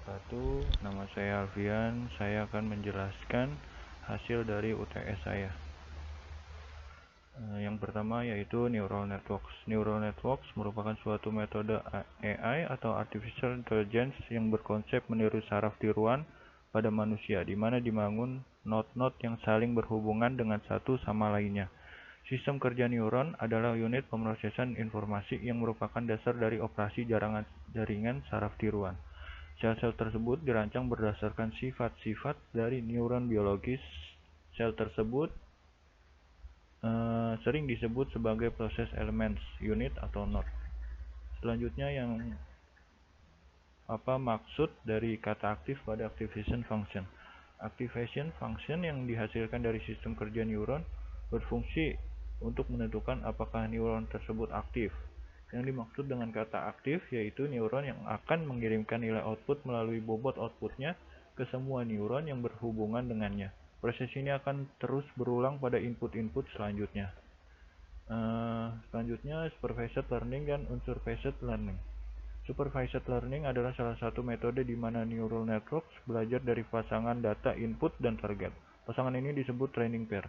wabarakatuh. Nama saya Alfian. Saya akan menjelaskan hasil dari UTS saya. Yang pertama yaitu Neural Networks. Neural Networks merupakan suatu metode AI atau Artificial Intelligence yang berkonsep meniru saraf tiruan pada manusia, di mana dibangun node-node yang saling berhubungan dengan satu sama lainnya. Sistem kerja neuron adalah unit pemrosesan informasi yang merupakan dasar dari operasi jaringan saraf tiruan. Sel-sel tersebut dirancang berdasarkan sifat-sifat dari neuron biologis. Sel tersebut sering disebut sebagai proses elements, unit atau node. Selanjutnya maksud dari kata aktif pada activation function. Activation function yang dihasilkan dari sistem kerja neuron berfungsi untuk menentukan apakah neuron tersebut aktif. Yang dimaksud dengan kata aktif yaitu neuron yang akan mengirimkan nilai output melalui bobot outputnya ke semua neuron yang berhubungan dengannya. Proses ini akan terus berulang pada input-input selanjutnya. Selanjutnya, supervised learning dan unsupervised learning. Supervised learning adalah salah satu metode di mana neural networks belajar dari pasangan data input dan target. Pasangan ini disebut training pair.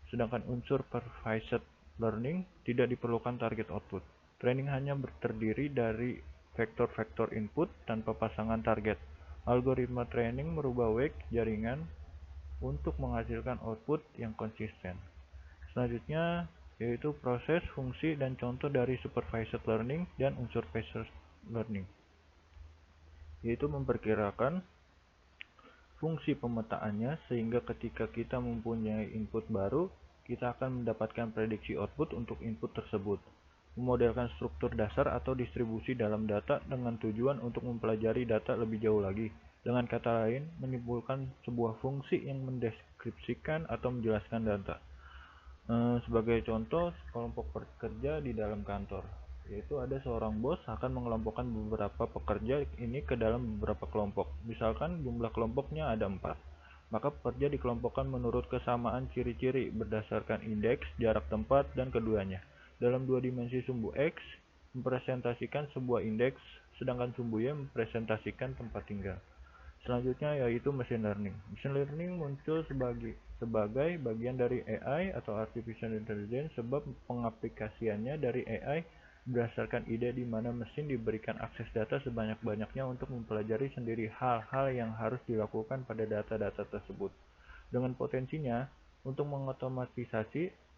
Sedangkan unsupervised learning tidak diperlukan target output. Training hanya terdiri dari vektor-vektor input tanpa pasangan target. Algoritma training merubah weight jaringan untuk menghasilkan output yang konsisten. Selanjutnya yaitu proses, fungsi, dan contoh dari supervised learning dan unsupervised learning, yaitu memperkirakan fungsi pemetaannya sehingga ketika kita mempunyai input baru, kita akan mendapatkan prediksi output untuk input tersebut. Memodelkan struktur dasar atau distribusi dalam data dengan tujuan untuk mempelajari data lebih jauh lagi. Dengan kata lain, menyimpulkan sebuah fungsi yang mendeskripsikan atau menjelaskan data. Sebagai contoh, kelompok pekerja di dalam kantor, yaitu ada seorang bos akan mengelompokkan beberapa pekerja ini ke dalam beberapa kelompok. Misalkan jumlah kelompoknya ada 4, maka pekerja dikelompokkan menurut kesamaan ciri-ciri berdasarkan indeks, jarak tempat, dan keduanya. Dalam 2 dimensi, sumbu X mempresentasikan sebuah indeks, sedangkan sumbu Y mempresentasikan tempat tinggal. Selanjutnya yaitu machine learning. Machine learning muncul sebagai bagian dari AI atau Artificial Intelligence sebab pengaplikasiannya dari AI berdasarkan ide di mana mesin diberikan akses data sebanyak-banyaknya untuk mempelajari sendiri hal-hal yang harus dilakukan pada data-data tersebut. Dengan potensinya untuk mengotomatisasi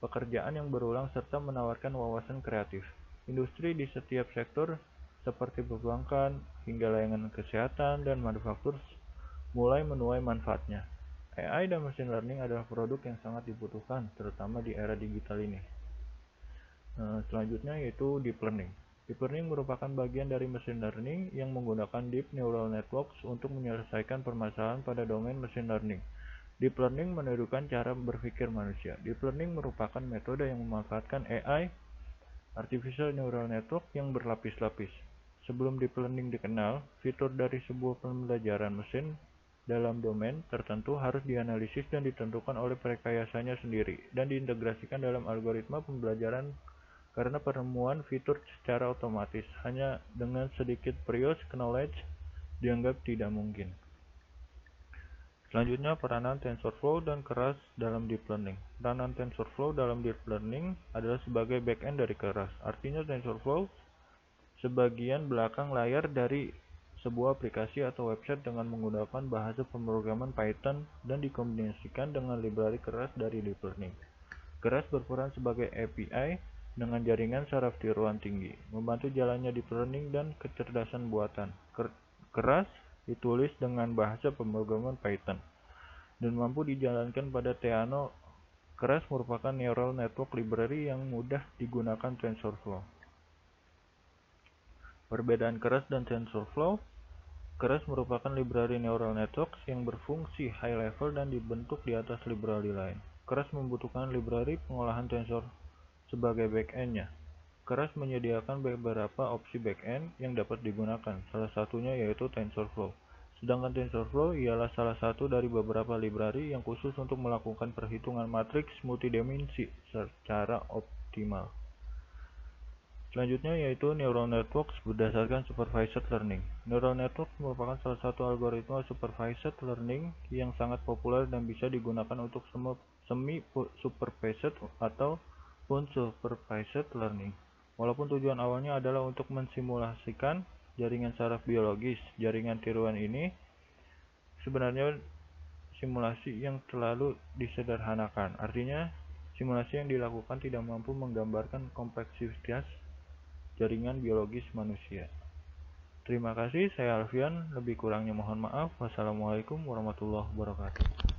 pekerjaan yang berulang serta menawarkan wawasan kreatif. Industri di setiap sektor seperti perbankan hingga layanan kesehatan dan manufaktur mulai menuai manfaatnya. AI dan machine learning adalah produk yang sangat dibutuhkan, terutama di era digital ini. Selanjutnya yaitu deep learning. Deep learning merupakan bagian dari machine learning yang menggunakan deep neural networks untuk menyelesaikan permasalahan pada domain machine learning. Deep learning menirukan cara berpikir manusia. Deep learning merupakan metode yang memanfaatkan AI, Artificial Neural Network, yang berlapis-lapis. Sebelum deep learning dikenal, fitur dari sebuah pembelajaran mesin dalam domain tertentu harus dianalisis dan ditentukan oleh perekayasanya sendiri dan diintegrasikan dalam algoritma pembelajaran karena penemuan fitur secara otomatis hanya dengan sedikit prior knowledge dianggap tidak mungkin. Selanjutnya, peranan TensorFlow dan keras dalam deep learning. Peranan TensorFlow dalam deep learning adalah sebagai backend dari keras. Artinya TensorFlow sebagian belakang layar dari sebuah aplikasi atau website dengan menggunakan bahasa pemrograman Python dan dikombinasikan dengan library keras dari deep learning. Keras berperan sebagai API dengan jaringan saraf tiruan tinggi, membantu jalannya deep learning dan kecerdasan buatan. Keras ditulis dengan bahasa pemrograman Python dan mampu dijalankan pada Theano. Keras merupakan neural network library yang mudah digunakan TensorFlow. Perbedaan keras dan TensorFlow. Keras merupakan library neural networks yang berfungsi high level dan dibentuk di atas library lain. Keras membutuhkan library pengolahan tensor sebagai backend-nya. Keras menyediakan beberapa opsi backend yang dapat digunakan, salah satunya yaitu TensorFlow. Sedangkan TensorFlow ialah salah satu dari beberapa library yang khusus untuk melakukan perhitungan matriks multidimensi secara optimal. Selanjutnya yaitu neural networks berdasarkan supervised learning. Neural networks merupakan salah satu algoritma supervised learning yang sangat populer dan bisa digunakan untuk semi-supervised ataupun supervised learning. Walaupun tujuan awalnya adalah untuk mensimulasikan jaringan saraf biologis, jaringan tiruan ini sebenarnya simulasi yang terlalu disederhanakan. Artinya, simulasi yang dilakukan tidak mampu menggambarkan kompleksitas jaringan biologis manusia. Terima kasih, saya Alfian. Lebih kurangnya mohon maaf. Wassalamualaikum warahmatullahi wabarakatuh.